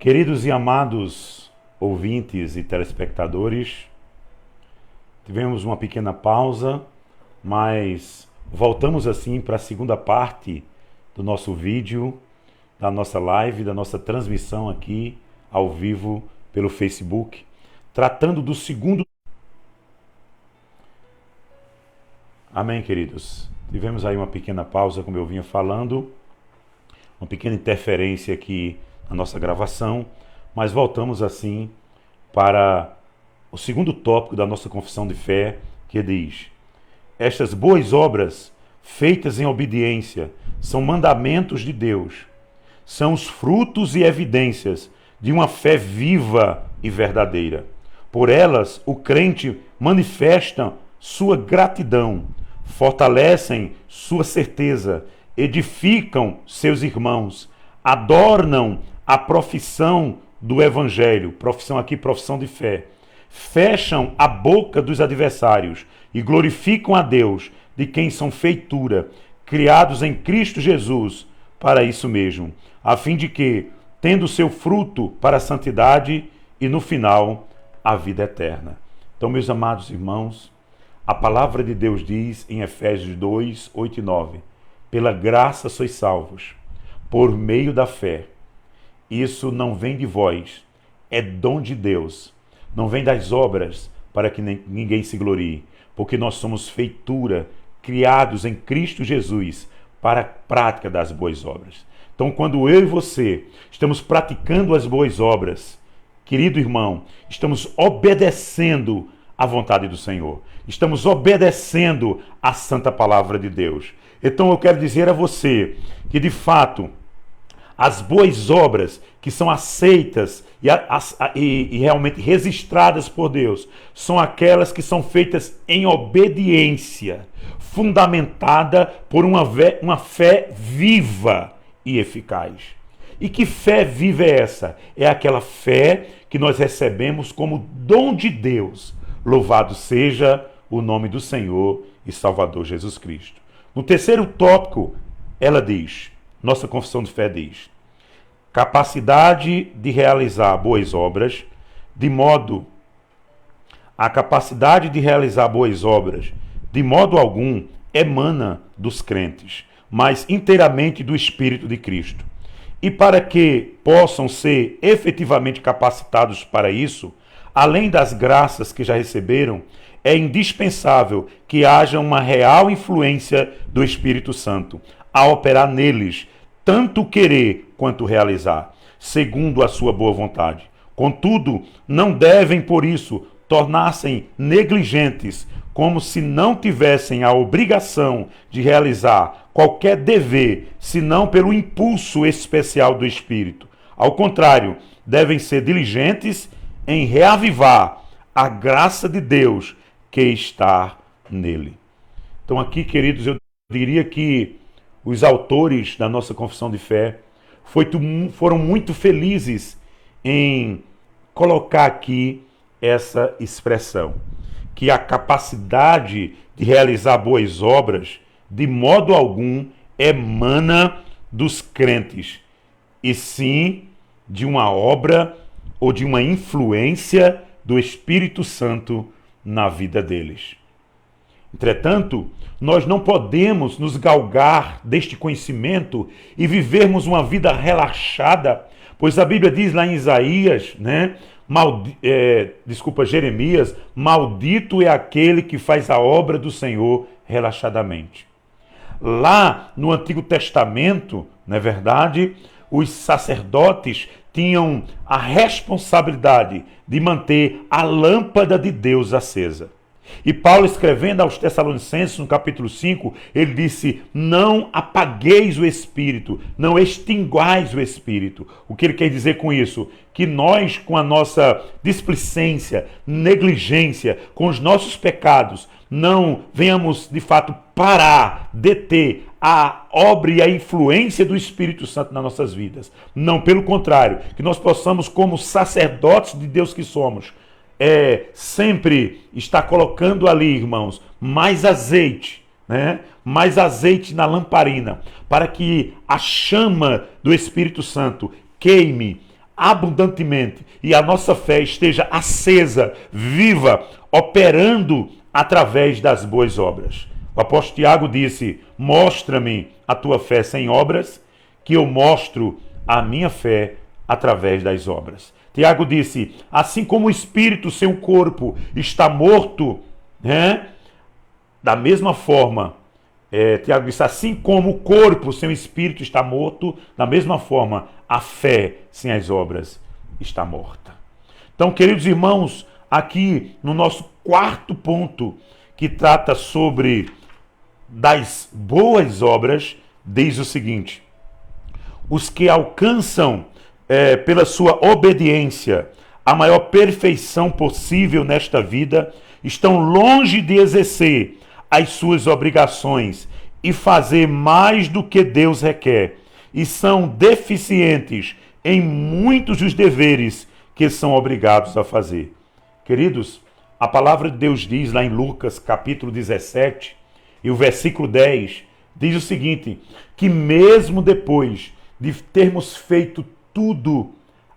Queridos e amados ouvintes e telespectadores, tivemos uma pequena pausa, mas voltamos assim para a segunda parte do nosso vídeo, da nossa live, da nossa transmissão aqui ao vivo pelo Facebook, tratando do segundo... Amém, queridos? Tivemos aí uma pequena pausa, como eu vinha falando, uma pequena interferência aqui na nossa gravação, mas voltamos assim para o segundo tópico da nossa confissão de fé, que diz: estas boas obras feitas em obediência são mandamentos de Deus, são os frutos e evidências de uma fé viva e verdadeira. Por elas, o crente manifesta sua gratidão, fortalecem sua certeza, edificam seus irmãos, adornam a profissão do Evangelho, profissão aqui, profissão de fé, fecham a boca dos adversários e glorificam a Deus, de quem são feitura, criados em Cristo Jesus, para isso mesmo, a fim de que, tendo seu fruto para a santidade e, no final, a vida eterna. Então, meus amados irmãos, a palavra de Deus diz em Efésios 2, 8 e 9, pela graça sois salvos, por meio da fé. Isso não vem de vós, é dom de Deus. Não vem das obras, para que ninguém se glorie, porque nós somos feitura, criados em Cristo Jesus, para a prática das boas obras. Então, quando eu e você estamos praticando as boas obras, querido irmão, estamos obedecendo à vontade do Senhor. Estamos obedecendo à santa palavra de Deus. Então eu quero dizer a você que, de fato, as boas obras que são aceitas e realmente registradas por Deus são aquelas que são feitas em obediência, fundamentada por uma fé viva e eficaz. E que fé viva é essa? É aquela fé que nós recebemos como dom de Deus. Louvado seja o nome do Senhor e Salvador Jesus Cristo. No terceiro tópico, ela diz, nossa confissão de fé diz, capacidade de realizar boas obras, a capacidade de realizar boas obras, de modo algum, emana dos crentes, mas inteiramente do Espírito de Cristo. E para que possam ser efetivamente capacitados para isso, além das graças que já receberam, é indispensável que haja uma real influência do Espírito Santo a operar neles, tanto querer quanto realizar, segundo a sua boa vontade. Contudo, não devem, por isso, tornar-se negligentes, como se não tivessem a obrigação de realizar qualquer dever, senão pelo impulso especial do Espírito. Ao contrário, devem ser diligentes em reavivar a graça de Deus que está nele. Então aqui, queridos, eu diria que os autores da nossa confissão de fé foram muito felizes em colocar aqui essa expressão, que a capacidade de realizar boas obras, de modo algum, emana dos crentes, e sim de uma obra ou de uma influência do Espírito Santo na vida deles. Entretanto, nós não podemos nos galgar deste conhecimento e vivermos uma vida relaxada, pois a Bíblia diz lá em Isaías, Jeremias, maldito é aquele que faz a obra do Senhor relaxadamente. Lá no Antigo Testamento, não é verdade, os sacerdotes tinham a responsabilidade de manter a lâmpada de Deus acesa. E Paulo, escrevendo aos Tessalonicenses, no capítulo 5, ele disse, não apagueis o Espírito, não extinguais o Espírito. O que ele quer dizer com isso? Que nós, com a nossa displicência, negligência, com os nossos pecados, não venhamos, de fato, parar, deter a obra e a influência do Espírito Santo nas nossas vidas. Não, pelo contrário, que nós possamos, como sacerdotes de Deus que somos, sempre estar colocando ali, irmãos, mais azeite, mais azeite na lamparina, para que a chama do Espírito Santo queime abundantemente e a nossa fé esteja acesa, viva, operando através das boas obras. O apóstolo Tiago disse: mostra-me a tua fé sem obras, que eu mostro a minha fé através das obras. Tiago disse: assim como o espírito sem o corpo está morto, né? Da mesma forma, Tiago disse, assim como o corpo sem o espírito está morto, da mesma forma, a fé sem as obras está morta. Então, queridos irmãos, aqui no nosso quarto ponto, que trata sobre das boas obras, diz o seguinte: os que alcançam pela sua obediência a maior perfeição possível nesta vida, estão longe de exercer as suas obrigações e fazer mais do que Deus requer, e são deficientes em muitos dos deveres que são obrigados a fazer. Queridos, a palavra de Deus diz lá em Lucas capítulo 17 e o versículo 10, diz o seguinte, que mesmo depois de termos feito tudo,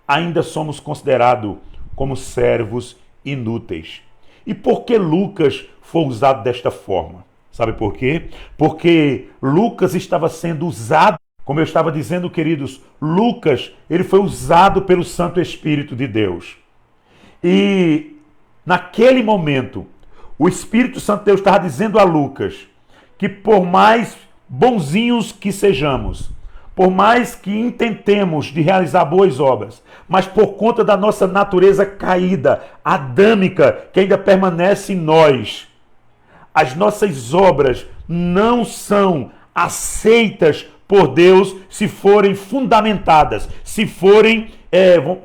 ainda somos considerados como servos inúteis. E por que Lucas foi usado desta forma? Sabe por quê? Porque Lucas estava sendo usado, como eu estava dizendo, queridos, Lucas, ele foi usado pelo Santo Espírito de Deus. E naquele momento, o Espírito Santo de Deus estava dizendo a Lucas que por mais bonzinhos que sejamos, por mais que intentemos de realizar boas obras, mas por conta da nossa natureza caída, adâmica, que ainda permanece em nós, as nossas obras não são aceitas por Deus se forem fundamentadas, se forem,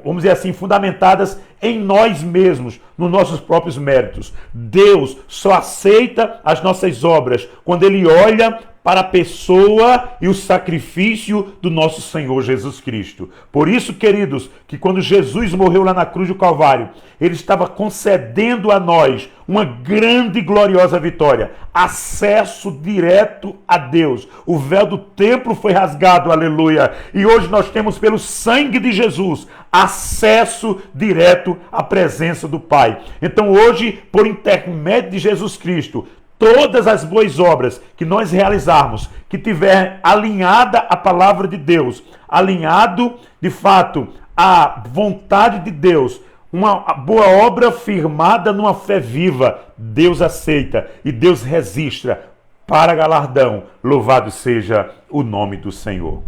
vamos dizer assim, fundamentadas em nós mesmos, nos nossos próprios méritos. Deus só aceita as nossas obras quando Ele olha para a pessoa e o sacrifício do nosso Senhor Jesus Cristo. Por isso, queridos, que quando Jesus morreu lá na cruz do Calvário, Ele estava concedendo a nós uma grande e gloriosa vitória, acesso direto a Deus. O véu do templo foi rasgado, aleluia, e hoje nós temos pelo sangue de Jesus acesso direto à presença do Pai. Então hoje, por intermédio de Jesus Cristo, todas as boas obras que nós realizarmos, que tiver alinhada a palavra de Deus, alinhado de fato à vontade de Deus, uma boa obra firmada numa fé viva, Deus aceita e Deus registra para galardão. Louvado seja o nome do Senhor.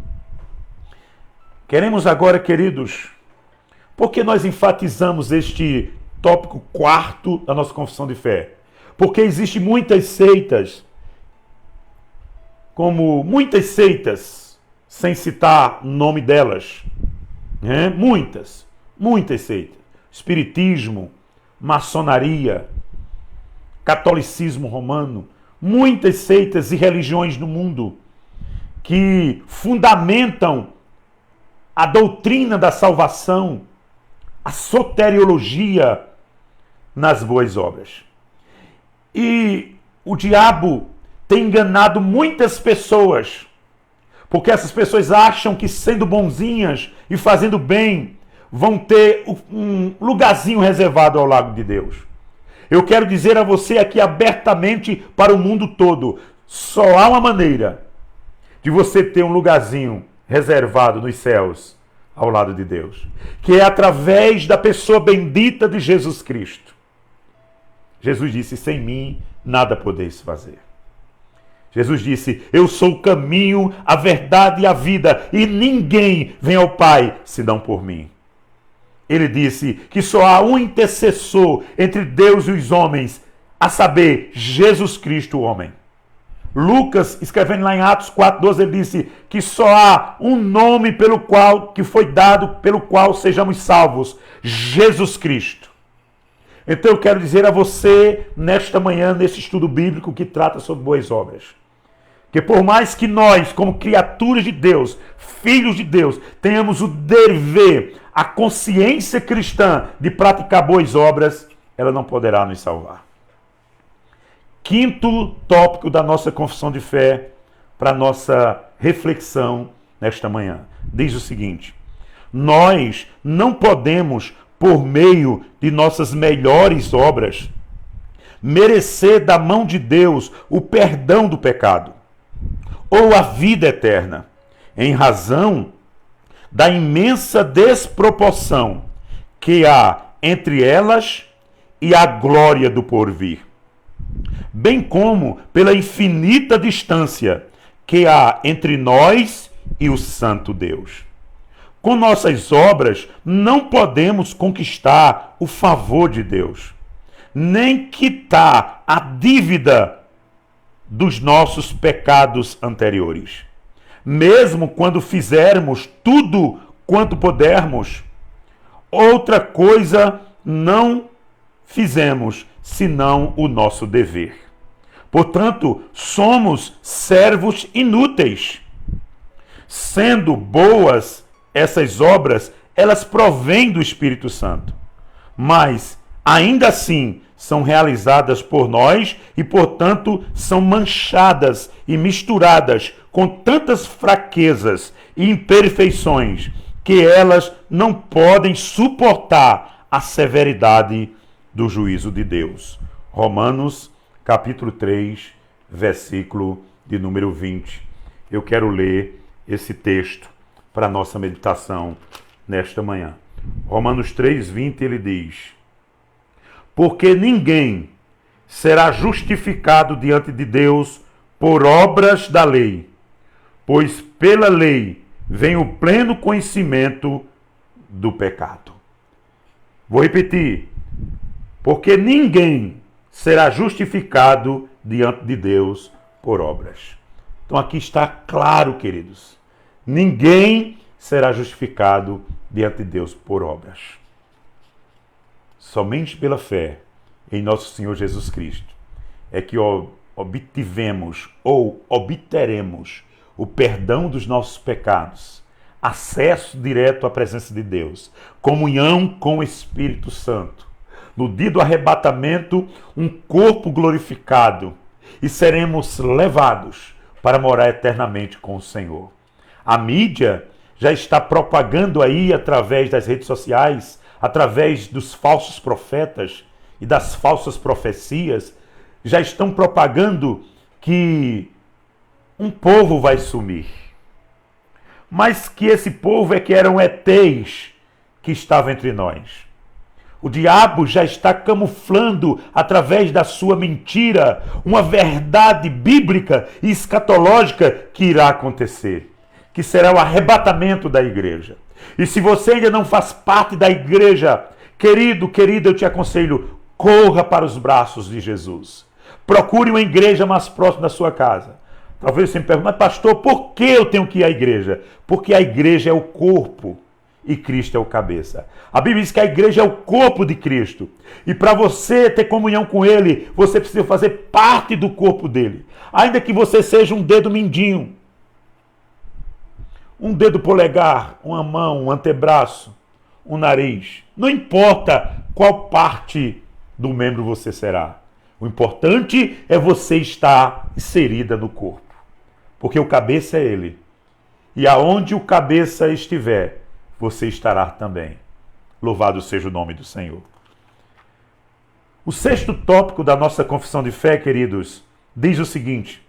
Queremos agora, queridos, porque nós enfatizamos este tópico quarto da nossa confissão de fé? Porque existem muitas seitas, muitas seitas, sem citar o nome delas, né? Muitas seitas. Espiritismo, maçonaria, catolicismo romano, muitas seitas e religiões no mundo que fundamentam a doutrina da salvação, a soteriologia nas boas obras. E o diabo tem enganado muitas pessoas, porque essas pessoas acham que sendo bonzinhas e fazendo bem, vão ter um lugarzinho reservado ao lado de Deus. Eu quero dizer a você aqui abertamente para o mundo todo, só há uma maneira de você ter um lugarzinho reservado nos céus ao lado de Deus, que é através da pessoa bendita de Jesus Cristo. Jesus disse, sem mim nada podeis fazer. Jesus disse, eu sou o caminho, a verdade e a vida, e ninguém vem ao Pai senão por mim. Ele disse que só há um intercessor entre Deus e os homens, a saber, Jesus Cristo, o homem. Lucas, escrevendo lá em Atos 4:12, ele disse que só há um nome que foi dado, pelo qual sejamos salvos, Jesus Cristo. Então eu quero dizer a você, nesta manhã, nesse estudo bíblico que trata sobre boas obras, que por mais que nós, como criaturas de Deus, filhos de Deus, tenhamos o dever, a consciência cristã de praticar boas obras, ela não poderá nos salvar. Quinto tópico da nossa confissão de fé, para nossa reflexão nesta manhã, diz o seguinte: Nós não podemos, por meio de nossas melhores obras, merecer da mão de Deus o perdão do pecado ou a vida eterna, em razão da imensa desproporção que há entre elas e a glória do porvir, bem como pela infinita distância que há entre nós e o Santo Deus. Com nossas obras não podemos conquistar o favor de Deus, nem quitar a dívida dos nossos pecados anteriores. Mesmo quando fizermos tudo quanto pudermos, outra coisa não fizemos senão o nosso dever. Portanto, somos servos inúteis. Sendo boas essas obras, elas provêm do Espírito Santo, mas ainda assim são realizadas por nós e, portanto, são manchadas e misturadas com tantas fraquezas e imperfeições que elas não podem suportar a severidade do juízo de Deus. Romanos, capítulo 3, versículo de número 20. Eu quero ler esse texto para a nossa meditação nesta manhã. Romanos 3, 20, ele diz: porque ninguém será justificado diante de Deus por obras da lei, pois pela lei vem o pleno conhecimento do pecado. Vou repetir. Porque ninguém será justificado diante de Deus por obras. Então aqui está claro, queridos. Ninguém será justificado diante de Deus por obras. Somente pela fé em nosso Senhor Jesus Cristo é que obtivemos ou obteremos o perdão dos nossos pecados, acesso direto à presença de Deus, comunhão com o Espírito Santo, no dia do arrebatamento, um corpo glorificado, e seremos levados para morar eternamente com o Senhor. A mídia já está propagando aí através das redes sociais, através dos falsos profetas e das falsas profecias, já estão propagando que um povo vai sumir. Mas que esse povo é que eram ETs que estavam entre nós. O diabo já está camuflando, através da sua mentira, uma verdade bíblica e escatológica que irá acontecer, que será o arrebatamento da igreja. E se você ainda não faz parte da igreja, querido, querida, eu te aconselho, corra para os braços de Jesus. Procure uma igreja mais próxima da sua casa. Talvez você me pergunte, mas pastor, por que eu tenho que ir à igreja? Porque a igreja é o corpo e Cristo é o cabeça. A Bíblia diz que a igreja é o corpo de Cristo. E para você ter comunhão com Ele, você precisa fazer parte do corpo dele. Ainda que você seja um dedo mindinho, um dedo polegar, uma mão, um antebraço, um nariz. Não importa qual parte do membro você será. O importante é você estar inserida no corpo. Porque o cabeça é Ele. E aonde o cabeça estiver, você estará também. Louvado seja o nome do Senhor. O sexto tópico da nossa confissão de fé, queridos, diz o seguinte: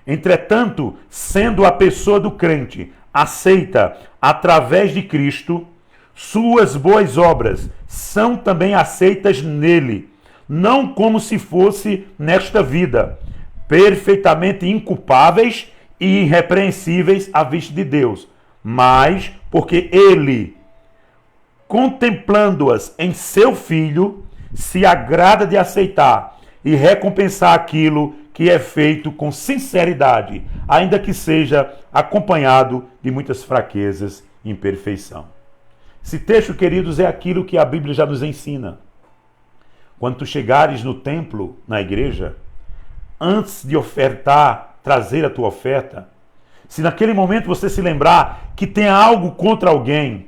entretanto, sendo a pessoa do crente aceita através de Cristo, suas boas obras são também aceitas nele, não como se fosse nesta vida, perfeitamente inculpáveis e irrepreensíveis à vista de Deus, mas porque ele, contemplando-as em seu Filho, se agrada de aceitar e recompensar aquilo que é feito com sinceridade, ainda que seja acompanhado de muitas fraquezas e imperfeição. Esse texto, queridos, é aquilo que a Bíblia já nos ensina. Quando tu chegares no templo, na igreja, antes de ofertar, trazer a tua oferta, se naquele momento você se lembrar que tem algo contra alguém,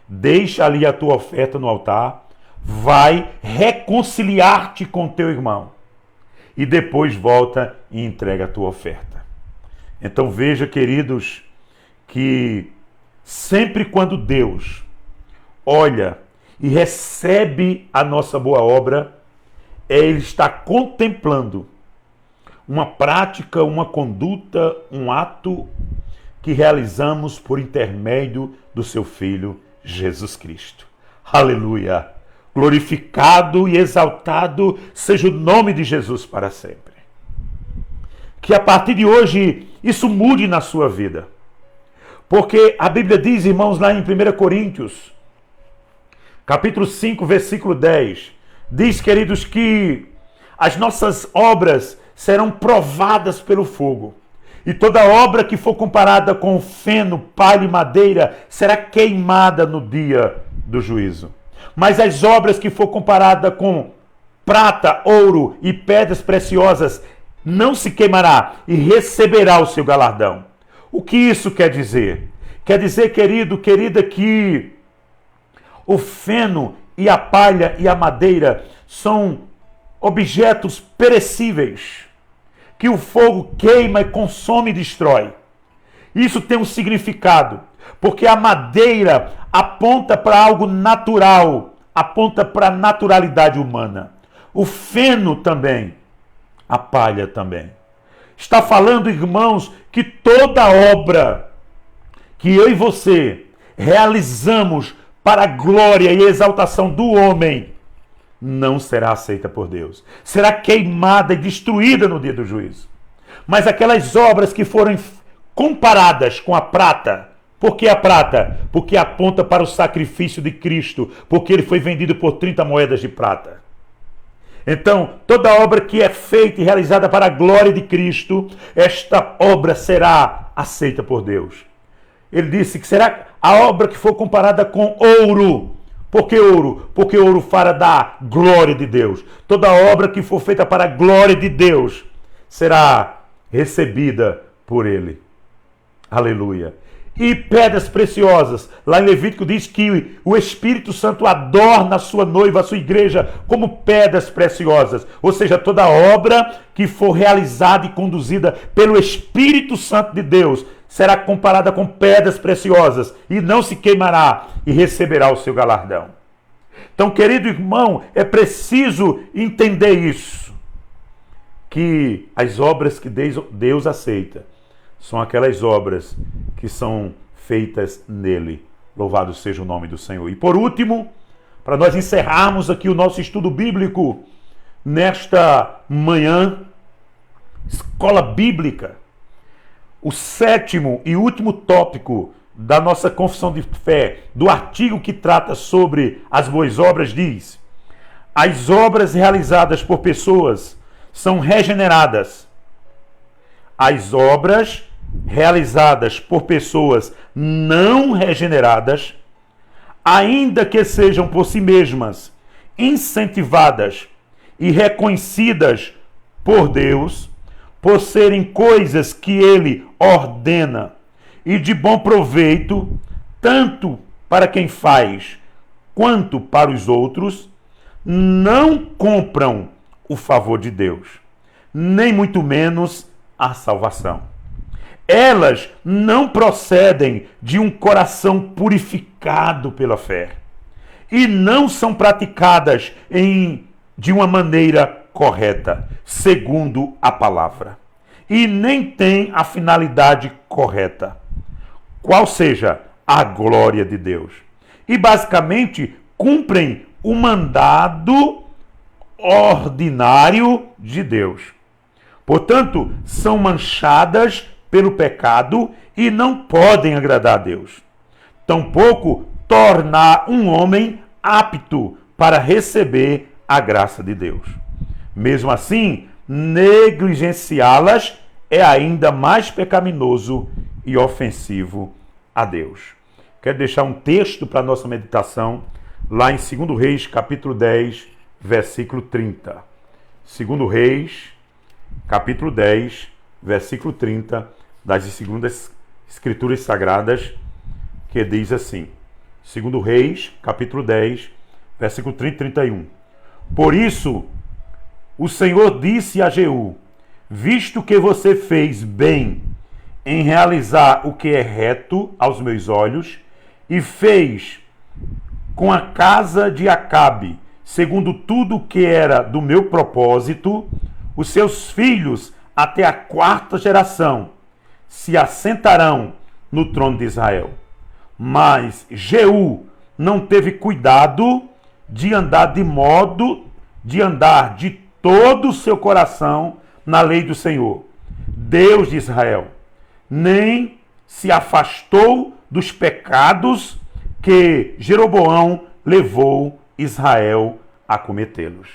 deixa ali a tua oferta no altar, vai reconciliar-te com teu irmão e depois volta e entrega a tua oferta. Então veja, queridos, que sempre quando Deus olha e recebe a nossa boa obra, Ele está contemplando uma prática, uma conduta, um ato que realizamos por intermédio do seu Filho Jesus Cristo. Aleluia! Glorificado e exaltado seja o nome de Jesus para sempre. Que a partir de hoje isso mude na sua vida. Porque a Bíblia diz, irmãos, lá em 1 Coríntios, capítulo 5, versículo 10, diz, queridos, que as nossas obras serão provadas pelo fogo. E toda obra que for comparada com feno, palha e madeira será queimada no dia do juízo. Mas as obras que for comparada com prata, ouro e pedras preciosas não se queimará e receberá o seu galardão. O que isso quer dizer? Quer dizer, querido, querida, que o feno e a palha e a madeira são objetos perecíveis, que o fogo queima e consome e destrói. Isso tem um significado, porque a madeira aponta para algo natural, aponta para a naturalidade humana. O feno também, a palha também. Está falando, irmãos, que toda obra que eu e você realizamos para a glória e exaltação do homem não será aceita por Deus. Será queimada e destruída no dia do juízo. Mas aquelas obras que foram comparadas com a prata, por que a prata? Porque aponta para o sacrifício de Cristo, porque ele foi vendido por 30 moedas de prata. Então, toda obra que é feita e realizada para a glória de Cristo, esta obra será aceita por Deus. Ele disse que será a obra que for comparada com ouro. Por que ouro? Porque ouro fala da glória de Deus. Toda obra que for feita para a glória de Deus será recebida por Ele. Aleluia. E pedras preciosas. Lá em Levítico diz que o Espírito Santo adorna a sua noiva, a sua igreja, como pedras preciosas. Ou seja, toda obra que for realizada e conduzida pelo Espírito Santo de Deus será comparada com pedras preciosas e não se queimará e receberá o seu galardão. Então, querido irmão, é preciso entender isso, que as obras que Deus aceita são aquelas obras que são feitas nele. Louvado seja o nome do Senhor. E por último, para nós encerrarmos aqui o nosso estudo bíblico nesta manhã, escola bíblica, o sétimo e último tópico da nossa confissão de fé, do artigo que trata sobre as boas obras, diz: as obras realizadas por pessoas são regeneradas. As obras realizadas por pessoas não regeneradas, ainda que sejam por si mesmas incentivadas e reconhecidas por Deus, por serem coisas que Ele ordena e de bom proveito, tanto para quem faz quanto para os outros, não compram o favor de Deus, nem muito menos a salvação. Elas não procedem de um coração purificado pela fé e não são praticadas de uma maneira correta, segundo a palavra, e nem têm a finalidade correta, qual seja a glória de Deus. E basicamente cumprem o mandado ordinário de Deus. Portanto, são manchadas pelo pecado e não podem agradar a Deus. Tampouco tornar um homem apto para receber a graça de Deus. Mesmo assim, negligenciá-las é ainda mais pecaminoso e ofensivo a Deus. Quero deixar um texto para a nossa meditação, lá em 2 Reis, capítulo 10, versículo 30. 2 Reis, capítulo 10, versículo 30, das segundas Escrituras Sagradas, que diz assim, 2 Reis, capítulo 10, versículo 30 e 31. Por isso, o Senhor disse a Jeú: visto que você fez bem em realizar o que é reto aos meus olhos, e fez com a casa de Acabe, segundo tudo o que era do meu propósito, os seus filhos até a 4ª geração se assentarão no trono de Israel. Mas Jeú não teve cuidado de andar de todo o seu coração na lei do Senhor, Deus de Israel, nem se afastou dos pecados que Jeroboão levou Israel a cometê-los.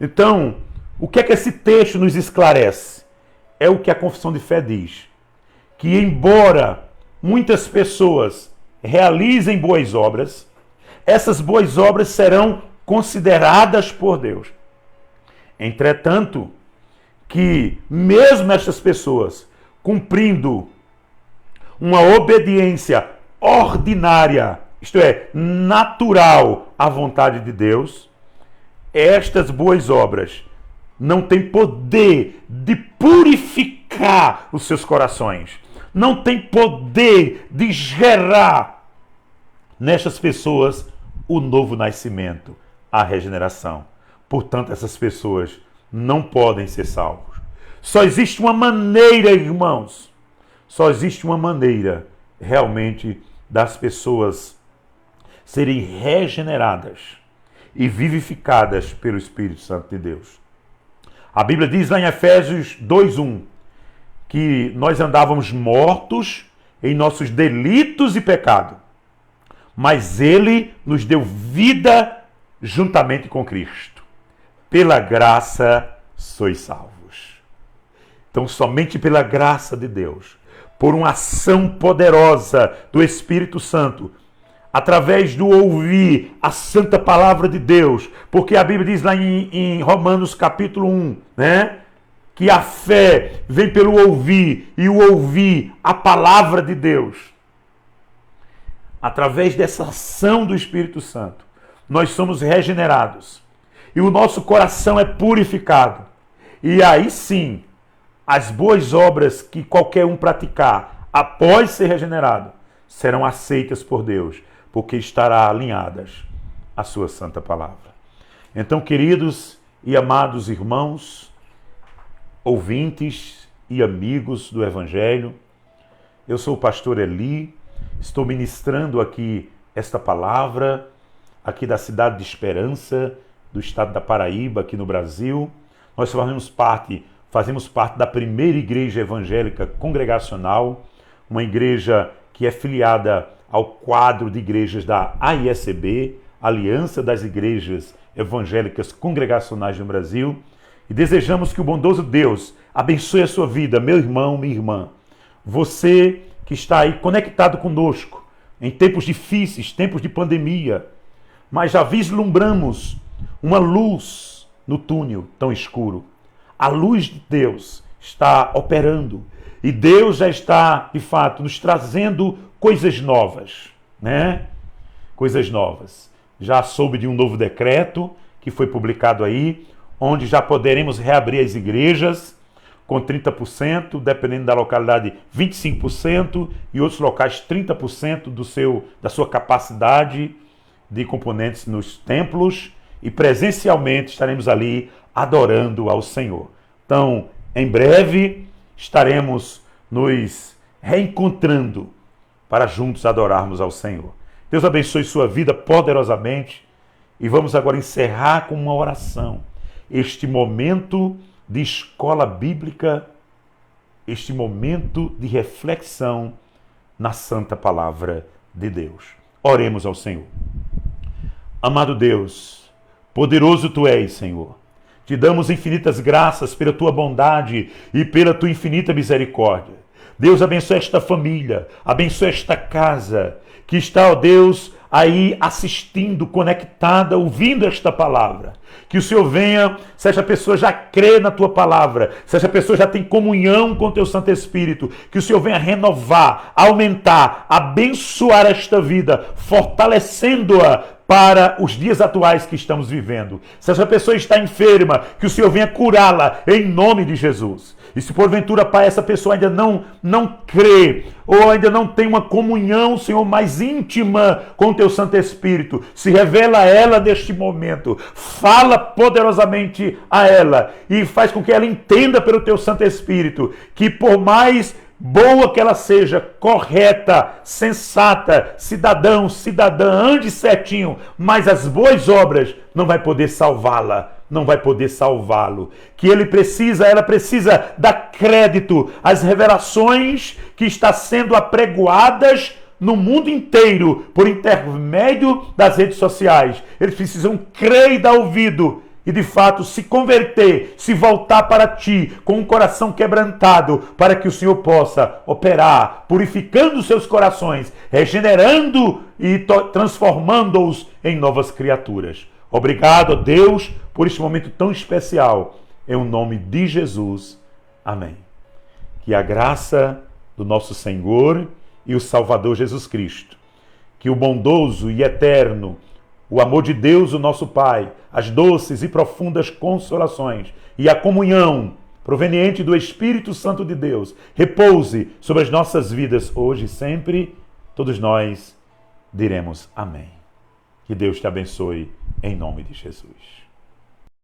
Então, o que é que esse texto nos esclarece? É o que a confissão de fé diz, que embora muitas pessoas realizem boas obras, essas boas obras serão consideradas por Deus. Entretanto, que mesmo estas pessoas cumprindo uma obediência ordinária, isto é, natural à vontade de Deus, estas boas obras não têm poder de purificar os seus corações, não têm poder de gerar nestas pessoas o novo nascimento, a regeneração. Portanto, essas pessoas não podem ser salvos. Só existe uma maneira, irmãos, só existe uma maneira realmente das pessoas serem regeneradas e vivificadas pelo Espírito Santo de Deus. A Bíblia diz lá em Efésios 2:1 que nós andávamos mortos em nossos delitos e pecado, mas Ele nos deu vida juntamente com Cristo. Pela graça sois salvos. Então, somente pela graça de Deus, por uma ação poderosa do Espírito Santo, através do ouvir a santa palavra de Deus, porque a Bíblia diz lá em Romanos capítulo 1, né, que a fé vem pelo ouvir, e o ouvir a palavra de Deus. Através dessa ação do Espírito Santo, nós somos regenerados, e o nosso coração é purificado. E aí sim, as boas obras que qualquer um praticar após ser regenerado serão aceitas por Deus, porque estará alinhadas à sua santa palavra. Então, queridos e amados irmãos, ouvintes e amigos do Evangelho, eu sou o pastor Eli, estou ministrando aqui esta palavra, aqui da cidade de Esperança, do estado da Paraíba, aqui no Brasil. Nós fazemos parte da primeira igreja evangélica congregacional, uma igreja que é filiada ao quadro de igrejas da AISB, Aliança das Igrejas Evangélicas Congregacionais no Brasil, e desejamos que o bondoso Deus abençoe a sua vida, meu irmão, minha irmã. Você que está aí conectado conosco em tempos difíceis, tempos de pandemia, mas já vislumbramos uma luz no túnel tão escuro. A luz de Deus está operando e Deus já está, de fato, nos trazendo coisas novas, né? Coisas novas. Já soube de um novo decreto que foi publicado aí, onde já poderemos reabrir as igrejas com 30%, dependendo da localidade 25%, e outros locais 30% da sua capacidade de componentes nos templos, e presencialmente estaremos ali adorando ao Senhor. Então, em breve estaremos nos reencontrando para juntos adorarmos ao Senhor. Deus abençoe sua vida poderosamente, e vamos agora encerrar com uma oração. Este momento de escola bíblica, este momento de reflexão na santa palavra de Deus. Oremos ao Senhor. Amado Deus, poderoso Tu és, Senhor. Te damos infinitas graças pela Tua bondade e pela Tua infinita misericórdia. Deus, abençoe esta família, abençoe esta casa, que está, ó Deus, aí assistindo, conectada, ouvindo esta palavra. Que o Senhor venha, se essa pessoa já crê na Tua palavra, se essa pessoa já tem comunhão com o Teu Santo Espírito, que o Senhor venha renovar, aumentar, abençoar esta vida, fortalecendo-a para os dias atuais que estamos vivendo. Se essa pessoa está enferma, que o Senhor venha curá-la em nome de Jesus. E se porventura, Pai, essa pessoa ainda não crê, ou ainda não tem uma comunhão, Senhor, mais íntima com o Teu Santo Espírito, se revela a ela neste momento, fala poderosamente a ela e faz com que ela entenda pelo Teu Santo Espírito que por mais boa que ela seja, correta, sensata, cidadã, ande certinho, mas as boas obras não vai poder salvá-la, não vai poder salvá-lo. Que ela precisa dar crédito às revelações que está sendo apregoadas no mundo inteiro por intermédio das redes sociais. Eles precisam crer e dar ouvido e de fato se converter, se voltar para Ti com um coração quebrantado, para que o Senhor possa operar, purificando os seus corações, regenerando e transformando-os em novas criaturas. Obrigado, Deus, por este momento tão especial. Em o nome de Jesus. Amém. Que a graça do nosso Senhor e o Salvador Jesus Cristo, que o bondoso e eterno, o amor de Deus, o nosso Pai, as doces e profundas consolações e a comunhão proveniente do Espírito Santo de Deus repouse sobre as nossas vidas hoje e sempre. Todos nós diremos amém. Que Deus te abençoe em nome de Jesus.